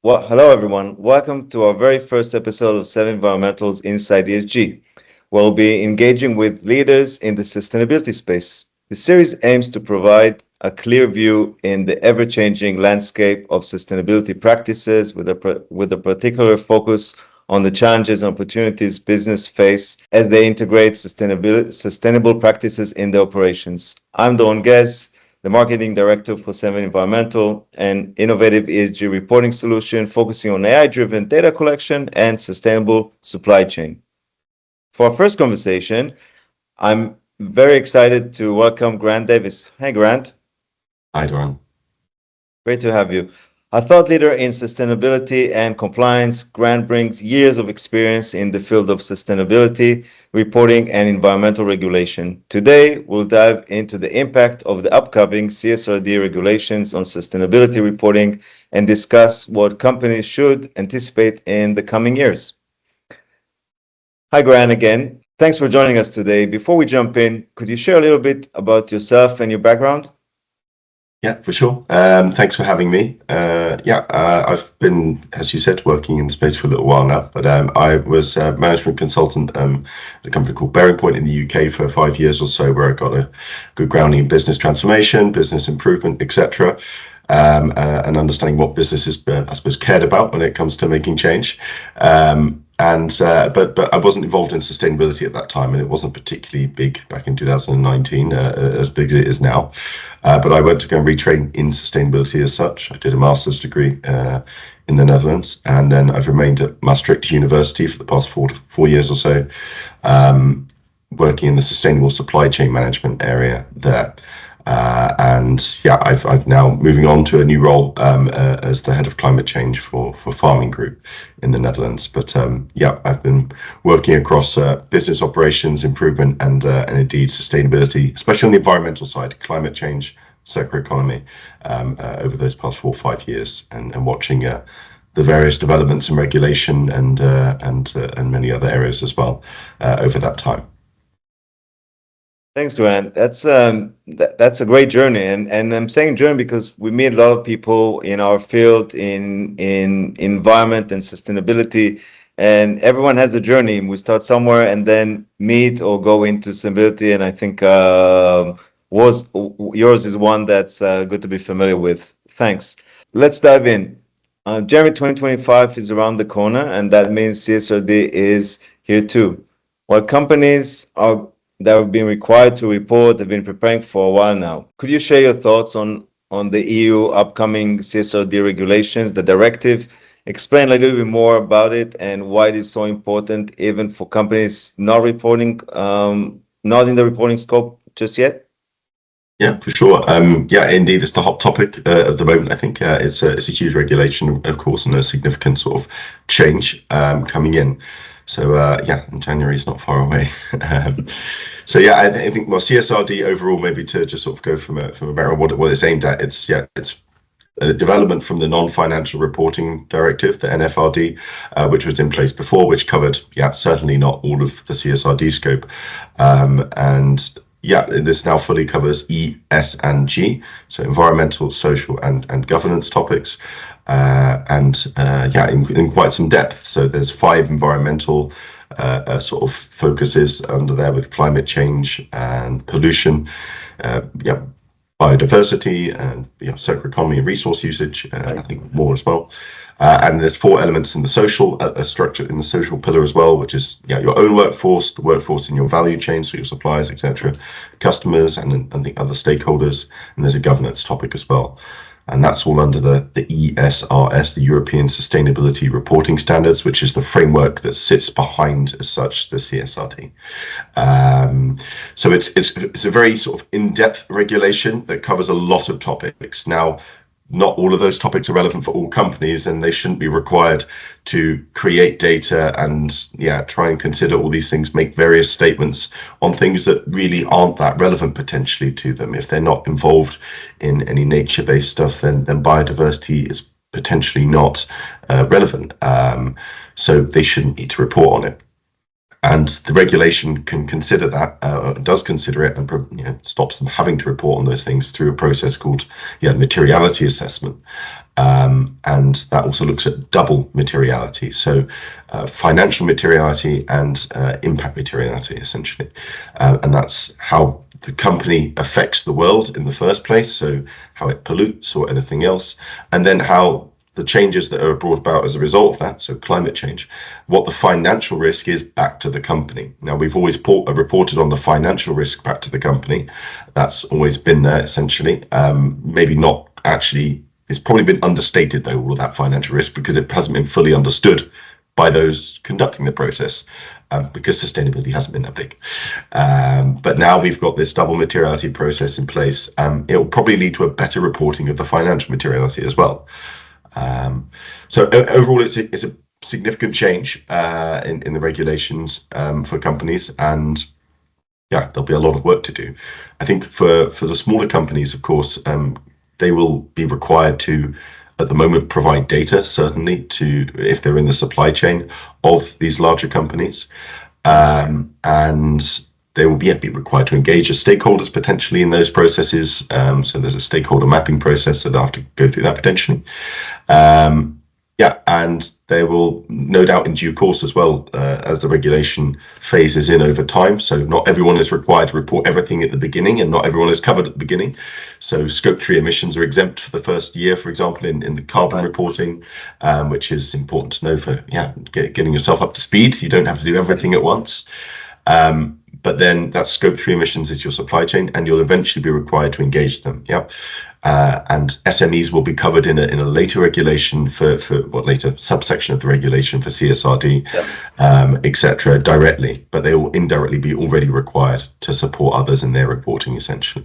Well, hello everyone. Welcome to our very first episode of Seven Environmental's Inside ESG. We'll be engaging with leaders in the sustainability space. The series aims to provide a clear view in the ever-changing landscape of sustainability practices with a particular focus on the challenges and opportunities business face as they integrate sustainable practices in their operations. I'm Doron, the marketing director for Seven Environmental, an innovative ESG reporting solution focusing on AI-driven data collection and sustainable supply chain. For our first conversation, I'm very excited to welcome Grant Davis. Hey, Grant. Hi, Doron. Great to have you. A thought leader in sustainability and compliance, Grant brings years of experience in the field of sustainability, reporting, and environmental regulation. Today, we'll dive into the impact of the upcoming CSRD regulations on sustainability reporting and discuss what companies should anticipate in the coming years. Hi, Grant, again. Thanks for joining us today. Before we jump in, could you share a little bit about yourself and your background? Yeah, for sure. Thanks for having me. I've been, as you said, working in the space for a little while now, but I was a management consultant at a company called Bearing Point in the UK for 5 years or so, where I got a good grounding in business transformation, business improvement, etc., and understanding what businesses, I suppose, cared about when it comes to making change. But I wasn't involved in sustainability at that time, and it wasn't particularly big back in 2019, as big as it is now. But I went to go and retrain in sustainability as such. I did a master's degree in the Netherlands, and then I've remained at Maastricht University for the past 4 years or so, working in the sustainable supply chain management area there. I've now moving on to a new role as the head of climate change for Farming Group in the Netherlands. But I've been working across business operations improvement and indeed sustainability, especially on the environmental side, climate change, circular economy, over those past 4 or 5 years, and watching the various developments in regulation and many other areas as well over that time. Thanks, Grant. That's a great journey, and I'm saying journey because we meet a lot of people in our field in environment and sustainability, and everyone has a journey. We start somewhere and then meet or go into sustainability, and I think yours is one that's good to be familiar with. Thanks. Let's dive in. January 2025 is around the corner, and that means CSRD is here too. While companies that have been required to report have been preparing for a while now. Could you share your thoughts on the EU upcoming CSRD regulations, the directive? Explain a little bit more about it and why it is so important, even for companies not reporting, not in the reporting scope just yet. Yeah, for sure. Indeed, it's the hot topic of the moment. I think it's a huge regulation, of course, and a significant sort of change coming in. So and January is not far away. I think CSRD overall, maybe to just sort of go from a background what it's aimed at. It's a development from the non-financial reporting directive, the NFRD, which was in place before, which covered certainly not all of the CSRD scope, this now fully covers E, S, and G, so environmental, social, and governance topics, in quite some depth. So there's 5 environmental sort of focuses under there, with climate change and pollution, biodiversity, and circular economy and resource usage, I think more as well. And there's 4 elements in the social structure, in the social pillar as well, which is your own workforce, the workforce in your value chain, so your suppliers, etc., customers, and the other stakeholders. And there's a governance topic as well. And that's all under the ESRS, the European Sustainability Reporting Standards, which is the framework that sits behind, as such, the CSRD. So it's a very sort of in-depth regulation that covers a lot of topics. Now, not all of those topics are relevant for all companies, and they shouldn't be required to create data and try and consider all these things, make various statements on things that really aren't that relevant potentially to them. If they're not involved in any nature-based stuff, then biodiversity is potentially not relevant. So they shouldn't need to report on it. And the regulation can consider that, does consider it, and stops them having to report on those things through a process called materiality assessment. And that also looks at double materiality, so financial materiality and impact materiality, essentially. And that's how the company affects the world in the first place, so how it pollutes or anything else, and then how the changes that are brought about as a result of that, so climate change, what the financial risk is back to the company. Now, we've always reported on the financial risk back to the company. That's always been there, essentially. Maybe not actually, it's probably been understated, though, all of that financial risk, because it hasn't been fully understood by those conducting the process, because sustainability hasn't been that big. But now we've got this double materiality process in place. It will probably lead to a better reporting of the financial materiality as well. So overall, it's a significant change in the regulations for companies, and there'll be a lot of work to do. I think for the smaller companies, of course, they will be required to, at the moment, provide data, certainly, to if they're in the supply chain of these larger companies, and they will be required to engage as stakeholders potentially in those processes. So there's a stakeholder mapping process, so they'll have to go through that potentially. And they will no doubt in due course as well, as the regulation phases in over time. So not everyone is required to report everything at the beginning, and not everyone is covered at the beginning. So scope 3 emissions are exempt for the first year, for example, in the carbon reporting, which is important to know for getting yourself up to speed. You don't have to do everything at once. But then that scope 3 emissions is your supply chain, and you'll eventually be required to engage them. And SMEs will be covered in a later regulation for later subsection of the regulation for CSRD, etc. directly, but they will indirectly be already required to support others in their reporting, essentially.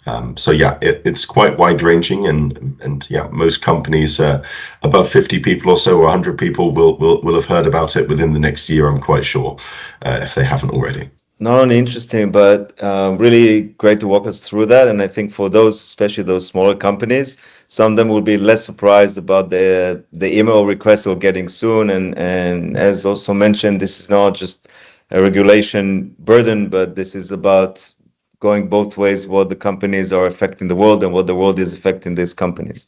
It's quite wide ranging, and most companies above 50 people or so, or 100 people will have heard about it within the next year, I'm quite sure, if they haven't already. Not only interesting, but really great to walk us through that. And I think for those, especially those smaller companies, some of them will be less surprised about the email requests they're getting soon. And as also mentioned, this is not just a regulation burden, but this is about going both ways, what the companies are affecting the world and what the world is affecting these companies.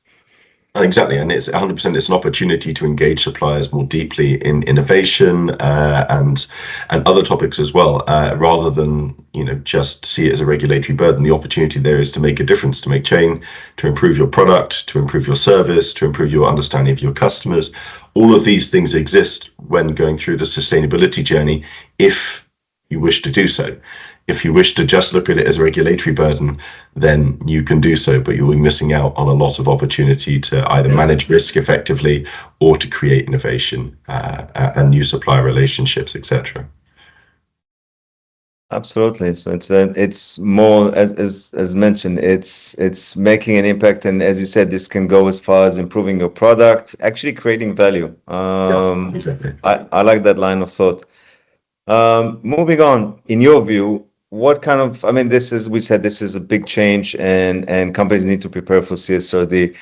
Exactly, and it's 100%. It's an opportunity to engage suppliers more deeply in innovation and other topics as well, rather than just see it as a regulatory burden. The opportunity there is to make a difference, to make change, to improve your product, to improve your service, to improve your understanding of your customers. All of these things exist when going through the sustainability journey, if you wish to do so. If you wish to just look at it as a regulatory burden, then you can do so, but you'll be missing out on a lot of opportunity to either manage risk effectively or to create innovation and new supplier relationships, etc. Absolutely. So it's more as mentioned, it's making an impact, and as you said, this can go as far as improving your product, actually creating value. Exactly. I like that line of thought. Moving on, in your view, what kind of, this is, we said this is a big change, and companies need to prepare for CSRD.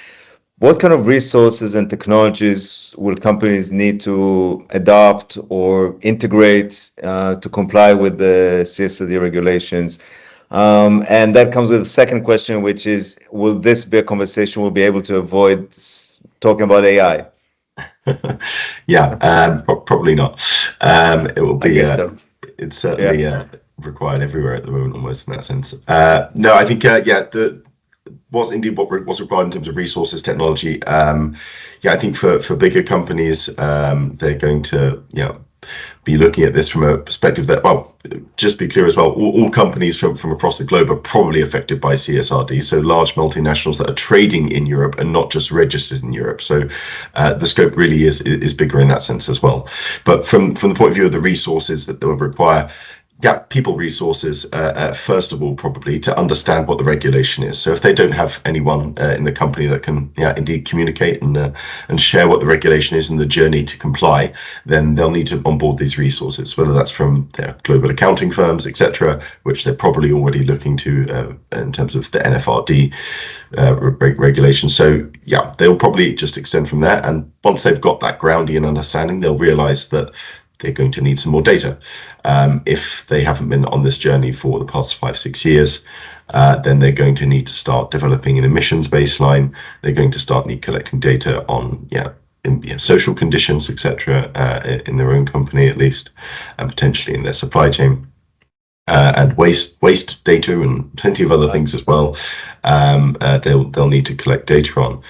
What kind of resources and technologies will companies need to adopt or integrate to comply with the CSRD regulations? And that comes with the second question, which is, will this be a conversation we'll be able to avoid talking about AI? Probably not. It will be. So. It's certainly required everywhere at the moment, almost in that sense. No, I think what's required in terms of resources, technology. I think for bigger companies, they're going to be looking at this from a perspective that, just be clear as well, all companies from across the globe are probably affected by CSRD. So large multinationals that are trading in Europe and not just registered in Europe. So the scope really is bigger in that sense as well. But from the point of view of the resources that they will require, people resources, first of all, probably to understand what the regulation is. So if they don't have anyone in the company that can indeed communicate and share what the regulation is and the journey to comply, then they'll need to onboard these resources, whether that's from their global accounting firms, etc., which they're probably already looking to in terms of the NFRD regulation. So they'll probably just extend from there. And once they've got that grounding and understanding, they'll realize that they're going to need some more data. If they haven't been on this journey for the past 5-6 years, then they're going to need to start developing an emissions baseline. They're going to start collecting data on social conditions, etc., in their own company at least, and potentially in their supply chain. And waste data and plenty of other things as well. They'll need to collect data on.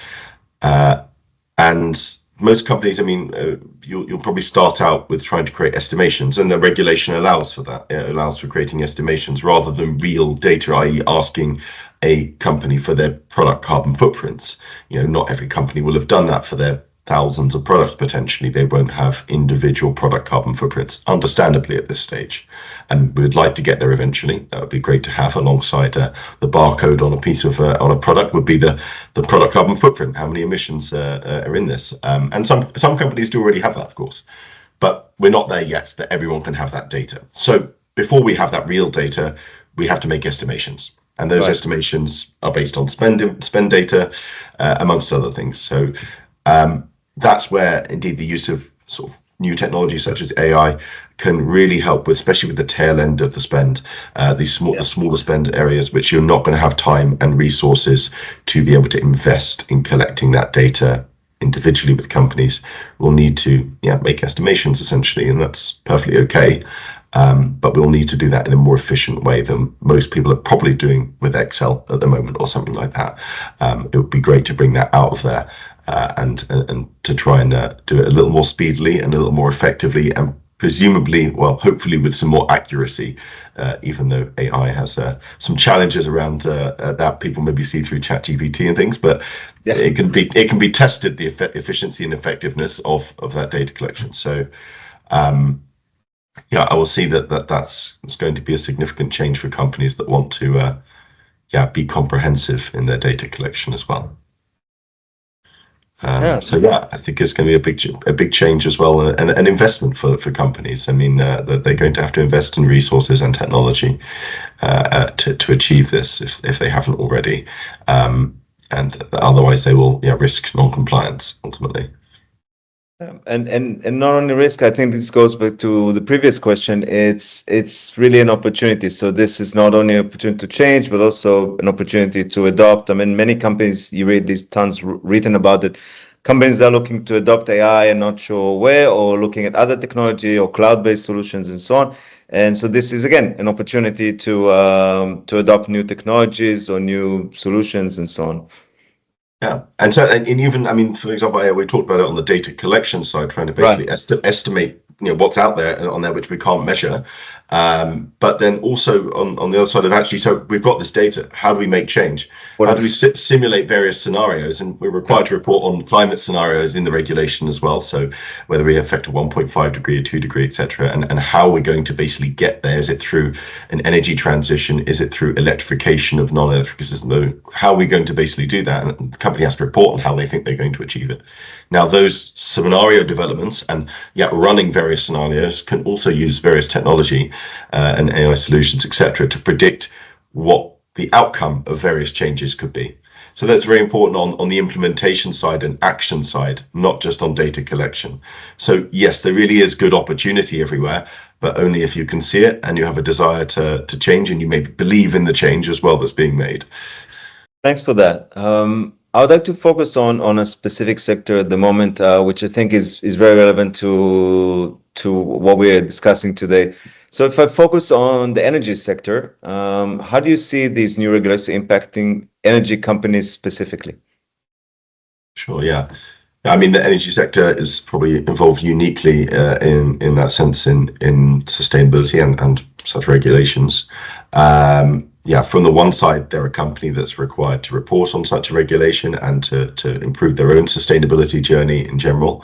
And most companies, you'll probably start out with trying to create estimations, and the regulation allows for that. It allows for creating estimations rather than real data, i.e. asking a company for their product carbon footprints. Not every company will have done that for their thousands of products. Potentially they won't have individual product carbon footprints, understandably, at this stage, and we'd like to get there eventually. That would be great to have alongside the barcode on a piece of on a product would be the product carbon footprint, how many emissions are in this, and some companies do already have that, of course, but we're not there yet that everyone can have that data. So before we have that real data, we have to make estimations, and those estimations are based on spend data, amongst other things. So that's where indeed the use of sort of new technologies such as AI can really help with, especially with the tail end of the spend, these smaller spend areas, which you're not going to have time and resources to be able to invest in collecting that data individually with companies. Will need to make estimations essentially, and that's perfectly okay. But we'll need to do that in a more efficient way than most people are probably doing with Excel at the moment or something like that. It would be great to bring that out of there. And to try and do it a little more speedily and a little more effectively, and presumably, well, hopefully with some more accuracy, even though AI has some challenges around that people maybe see through ChatGPT and things, but it can be tested, the efficiency and effectiveness of that data collection. So I will see that's going to be a significant change for companies that want to be comprehensive in their data collection as well. So I think it's going to be a big change as well, and an investment for companies. That they're going to have to invest in resources and technology to achieve this if they haven't already, and otherwise they will risk non-compliance ultimately. And not only risk, I think this goes back to the previous question. It's really an opportunity. So this is not only an opportunity to change, but also an opportunity to adopt. Many companies, you read these tons written about it. Companies are looking to adopt AI and not sure where, or looking at other technology or cloud-based solutions and so on. And so this is again an opportunity to adopt new technologies or new solutions and so on. Yeah, and so and even for example, we talked about it on the data collection side, trying to basically estimate what's out there on there which we can't measure, but then also on the other side of actually, so we've got this data, how do we make change? How do we simulate various scenarios? And we're required to report on climate scenarios in the regulation as well, so whether we affect a 1.5 degree or 2 degree, etc., and how we're going to basically get there. Is it through an energy transition? Is it through electrification of non-electric systems? How are we going to basically do that? And the company has to report on how they think they're going to achieve it. Now, those scenario developments and running various scenarios can also use various technology and AI solutions, etc., to predict what the outcome of various changes could be. So that's very important on the implementation side and action side, not just on data collection. So yes, there really is good opportunity everywhere, but only if you can see it and you have a desire to change, and you maybe believe in the change as well that's being made. Thanks for that. I would like to focus on a specific sector at the moment, which I think is very relevant to what we are discussing today. So if I focus on the energy sector, how do you see these new regulations impacting energy companies specifically? Sure, yeah. The energy sector is probably involved uniquely in that sense in sustainability and such regulations. From the one side, they're a company that's required to report on such a regulation and to improve their own sustainability journey in general.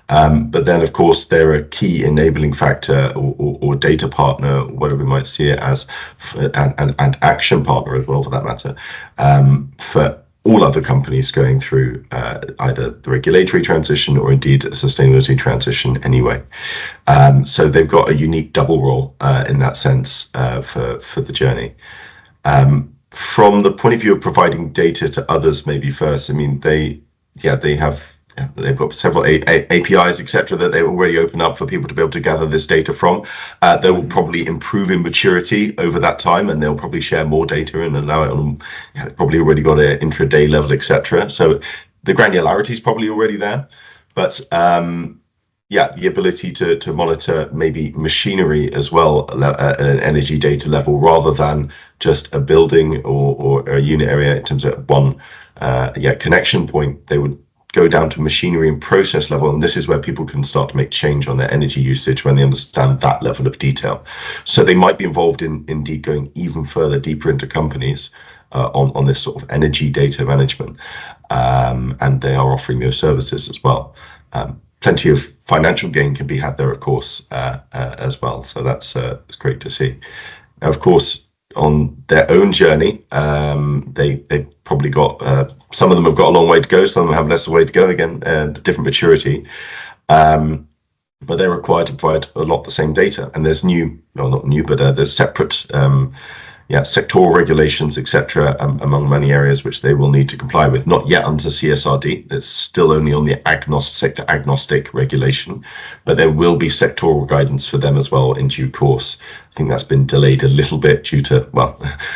But then, of course, they're a key enabling factor or data partner, whatever we might see it as, and action partner as well, for that matter, for all other companies going through either the regulatory transition or indeed a sustainability transition anyway. So they've got a unique double role in that sense for the journey. From the point of view of providing data to others, maybe first, they have they've got several APIs, etc., that they already open up for people to be able to gather this data from. They will probably improve in maturity over that time, and they'll probably share more data and allow it on. They've probably already got an intraday level, etc. So the granularity is probably already there, but the ability to monitor maybe machinery as well at an energy data level, rather than just a building or a unit area in terms of one connection point. They would go down to machinery and process level, and this is where people can start to make change on their energy usage when they understand that level of detail. So they might be involved in indeed going even further deeper into companies on this sort of energy data management, and they are offering those services as well. Plenty of financial gain can be had there, of course, as well. So that's it's great to see. Now, of course, on their own journey, they probably got some of them have got a long way to go, some of them have less way to go, again, and different maturity, but they're required to provide a lot the same data. And there's there's separate sectoral regulations, etc., among many areas which they will need to comply with. Not yet under CSRD. It's still only on the sector agnostic regulation, but there will be sectoral guidance for them as well in due course. I think that's been delayed a little bit due to, it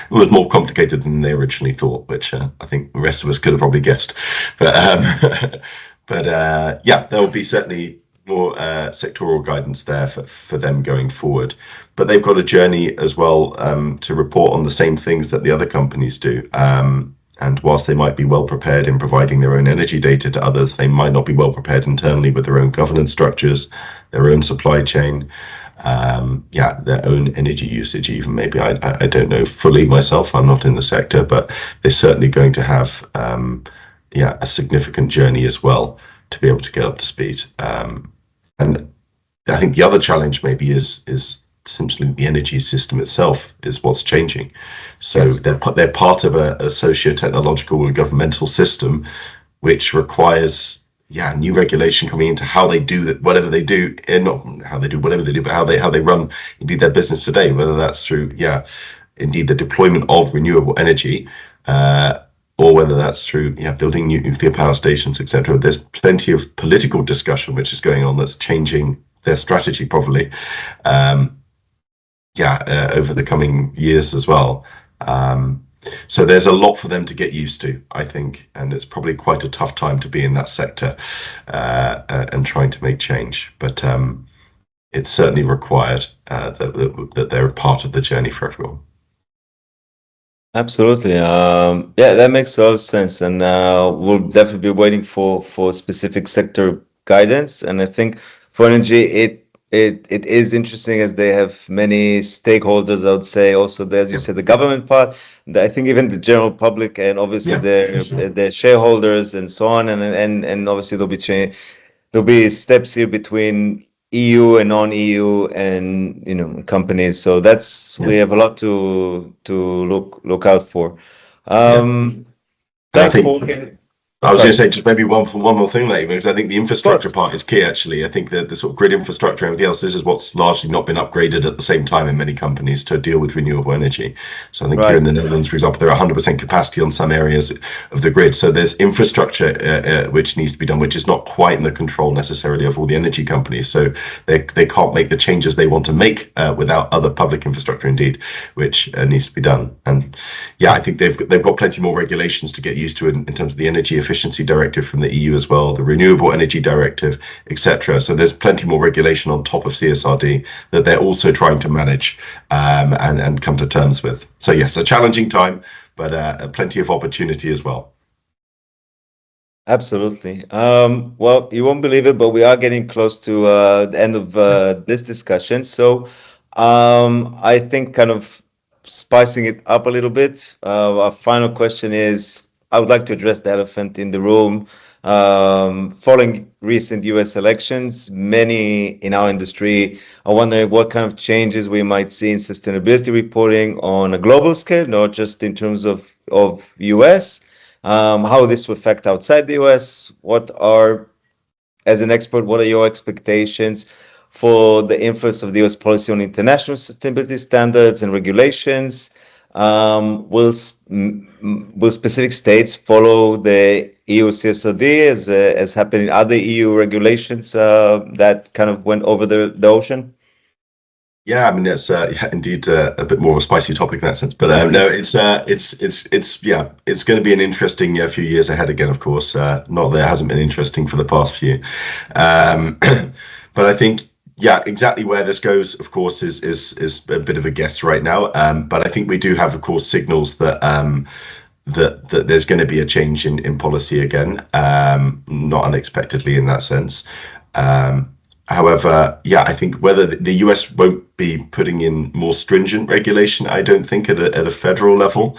was more complicated than they originally thought, which I think the rest of us could have probably guessed. But there will be certainly more sectoral guidance there for them going forward. But they've got a journey as well to report on the same things that the other companies do. And whilst they might be well prepared in providing their own energy data to others, they might not be well prepared internally with their own governance structures, their own supply chain, their own energy usage even. Maybe I don't know fully myself, I'm not in the sector, but they're certainly going to have a significant journey as well to be able to get up to speed. And I think the other challenge maybe is essentially the energy system itself is what's changing. So yes, they're part of a socio-technological and governmental system, which requires new regulation coming into how they do that, whatever they do, and not how they do whatever they do, but how they run indeed their business today, whether that's through indeed the deployment of renewable energy, or whether that's through building new nuclear power stations, etc. There's plenty of political discussion which is going on that's changing their strategy probably over the coming years as well. So there's a lot for them to get used to, I think, and it's probably quite a tough time to be in that sector and trying to make change. But it's certainly required that they're part of the journey for everyone. Absolutely. That makes a lot of sense. And we'll definitely be waiting for specific sector guidance. And I think for energy, it is interesting as they have many stakeholders, I would say. Also, as you said, the government part, I think even the general public and obviously their shareholders and so on. And obviously there'll be steps here between EU and non-EU and companies. So we have a lot to look out for. Thanks for. I was going to say just maybe one more thing there, because I think the infrastructure part is key, actually. I think the sort of grid infrastructure and everything else, this is what's largely not been upgraded at the same time in many companies to deal with renewable energy. So I think here in the Netherlands, for example, there are 100% capacity on some areas of the grid. So there's infrastructure which needs to be done, which is not quite in the control necessarily of all the energy companies. So they can't make the changes they want to make without other public infrastructure, indeed, which needs to be done. And I think they've got plenty more regulations to get used to in terms of the energy efficiency directive from the EU as well, the renewable energy directive, etc. So there's plenty more regulation on top of CSRD that they're also trying to manage and come to terms with. So yes, a challenging time, but plenty of opportunity as well. Absolutely. Well, you won't believe it, but we are getting close to the end of this discussion. So I think kind of spicing it up a little bit, our final question is, I would like to address the elephant in the room. Following recent US elections, many in our industry are wondering what kind of changes we might see in sustainability reporting on a global scale, not just in terms of US, how this will affect outside the US. As an expert, what are your expectations for the influence of the US policy on international sustainability standards and regulations? Will specific states follow the EU CSRD as happened in other EU regulations that kind of went over the ocean? Yeah, I mean it's indeed a bit more of a spicy topic in that sense, but no, it's going to be an interesting few years ahead again. Of course, not that it hasn't been interesting for the past few, but I think exactly where this goes, of course, is a bit of a guess right now. But I think we do have, of course, signals that that there's going to be a change in policy again, not unexpectedly in that sense. However, I think whether the US won't be putting in more stringent regulation, I don't think at a federal level.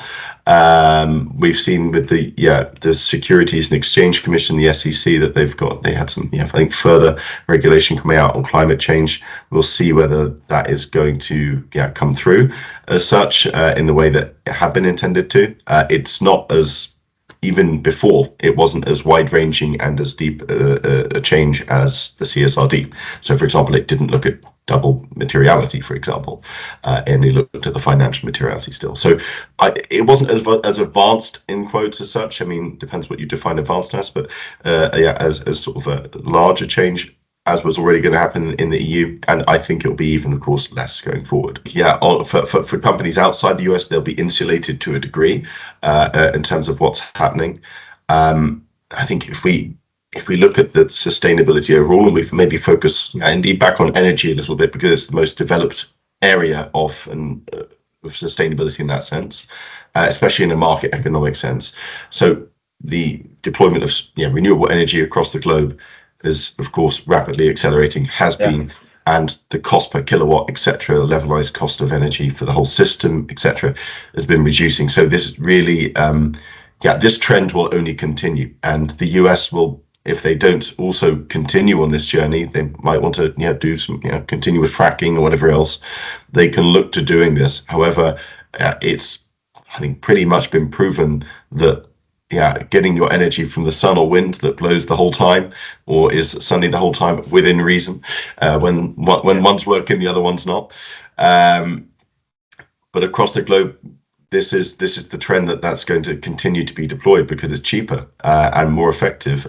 We've seen with the Securities and Exchange Commission, the SEC, that they had some I think further regulation coming out on climate change. We'll see whether that is going to come through as such in the way that it had been intended to. It's not as even before, it wasn't as wide-ranging and as deep a change as the CSRD. So, for example, it didn't look at double materiality, for example, and it looked at the financial materiality still. So it wasn't as advanced, in quotes, as such. I mean, depends what you define advanced as, but as sort of a larger change, as was already going to happen in the EU, and I think it'll be even, of course, less going forward. For companies outside the US, they'll be insulated to a degree in terms of what's happening. I think if we look at the sustainability overall, and we maybe focus indeed back on energy a little bit, because it's the most developed area of sustainability in that sense, especially in a market economic sense. So the deployment of renewable energy across the globe is, of course, rapidly accelerating, has been, and the cost per kilowatt, etc., the levelized cost of energy for the whole system, etc., has been reducing. So this really, this trend will only continue, and the US will, if they don't also continue on this journey, they might want to do some continue with fracking or whatever else. They can look to doing this. However, it's, I think, pretty much been proven that getting your energy from the sun or wind that blows the whole time, or is sunny the whole time within reason, when one's working, the other one's not. But across the globe, this is the trend that's going to continue to be deployed, because it's cheaper and more effective,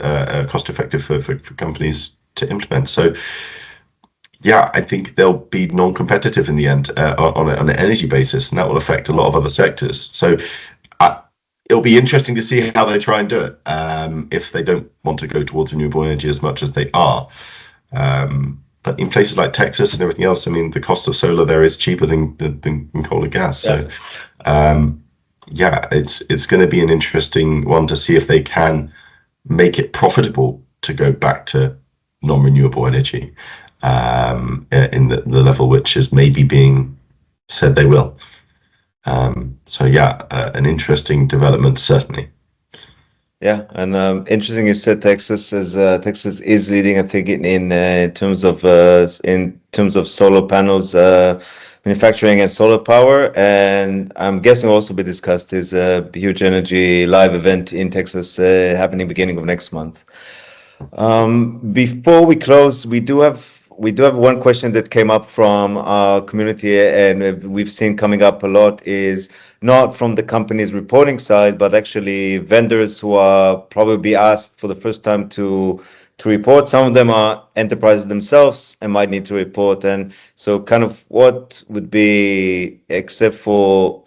cost effective for companies to implement. So I think they'll be non-competitive in the end on an energy basis, and that will affect a lot of other sectors. So it'll be interesting to see how they try and do it, if they don't want to go towards renewable energy as much as they are. But in places like Texas and everything else, I mean, the cost of solar there is cheaper than coal and gas. So, it's going to be an interesting one to see if they can make it profitable to go back to non-renewable energy in the level which is maybe being said they will. An interesting development, certainly. Yeah, and interesting you said Texas is leading, I think, in terms of solar panels manufacturing and solar power, and I'm guessing also be discussed is a huge energy live event in Texas happening beginning of next month. Before we close, we do have one question that came up from our community, and we've seen coming up a lot, is not from the company's reporting side, but actually vendors who are probably asked for the first time to report. Some of them are enterprises themselves and might need to report. And so kind of what would be, except for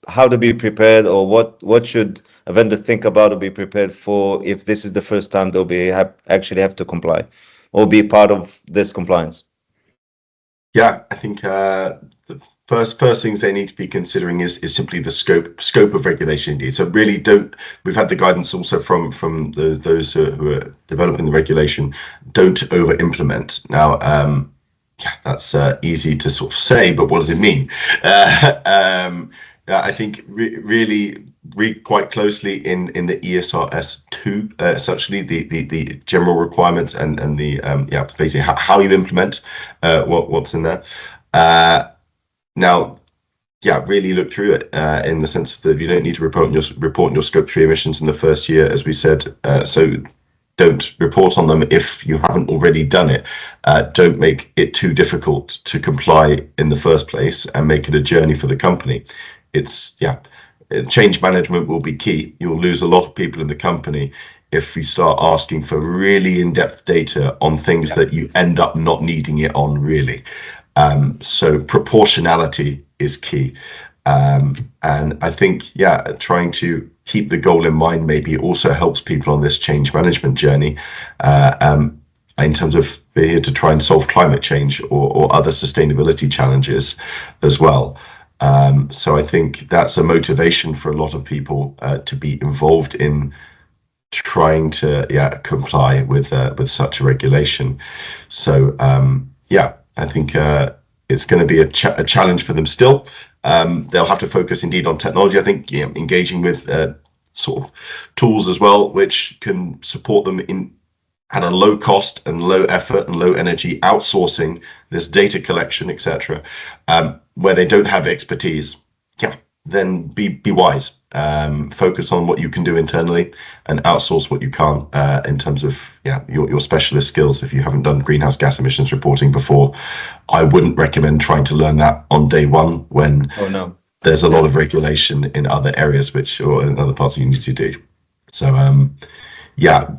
how to be prepared, or what should a vendor think about or be prepared for if this is the first time they'll actually have to comply or be part of this compliance? I think the first things they need to be considering is simply the scope of regulation indeed. So really we've had the guidance also from those who are developing the regulation, don't over implement. Now, that's easy to sort of say, but what does it mean? I think really read quite closely in the ESRS 2, essentially the general requirements and the basically how you implement what's in there. Now, really look through it in the sense that you don't need to report on your scope 3 emissions in the first year, as we said. So don't report on them if you haven't already done it. Don't make it too difficult to comply in the first place and make it a journey for the company. it's change management will be key. You'll lose a lot of people in the company if you start asking for really in-depth data on things that you end up not needing it on really. So proportionality is key. And I think, trying to keep the goal in mind maybe also helps people on this change management journey in terms of being here to try and solve climate change or other sustainability challenges as well. So I think that's a motivation for a lot of people to be involved in trying to comply with such a regulation. So I think it's going to be a challenge for them still. They'll have to focus indeed on technology. I think engaging with sort of tools as well, which can support them at a low cost and low effort and low energy, outsourcing this data collection, etc., where they don't have expertise. Then be wise. Focus on what you can do internally and outsource what you can't in terms of your specialist skills. If you haven't done greenhouse gas emissions reporting before, I wouldn't recommend trying to learn that on day one when there's a lot of regulation in other areas or in other parts you need to do. So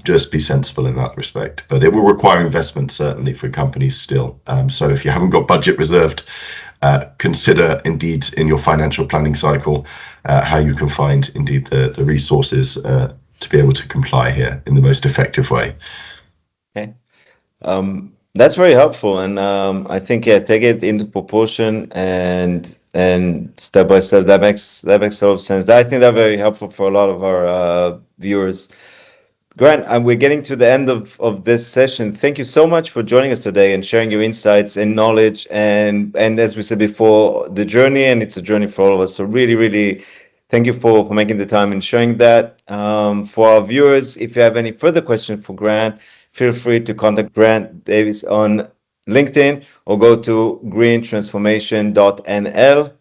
just be sensible in that respect. But it will require investment certainly for companies still. So if you haven't got budget reserved, consider indeed in your financial planning cycle how you can find indeed the resources to be able to comply here in the most effective way. Okay, that's very helpful, and I think take it into proportion and step by step. That makes a lot of sense. I think that's very helpful for a lot of our viewers. Grant, we're getting to the end of this session. Thank you so much for joining us today and sharing your insights and knowledge. And as we said before, the journey, and it's a journey for all of us. So really, really thank you for making the time and sharing that. For our viewers, if you have any further questions for Grant, feel free to contact Grant Davis on LinkedIn or go to greentransformation.nl.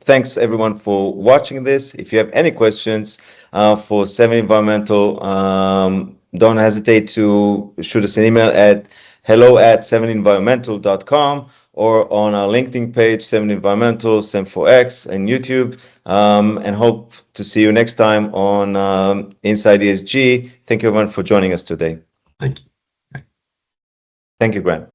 Thanks everyone for watching this. If you have any questions for 7 Environmental, don't hesitate to shoot us an email at hello@7environmental.com or on our LinkedIn page, 7 Environmental, Sem4X, and YouTube. And hope to see you next time on Inside ESG. Thank you everyone for joining us today. Thank you. Thank you, Grant.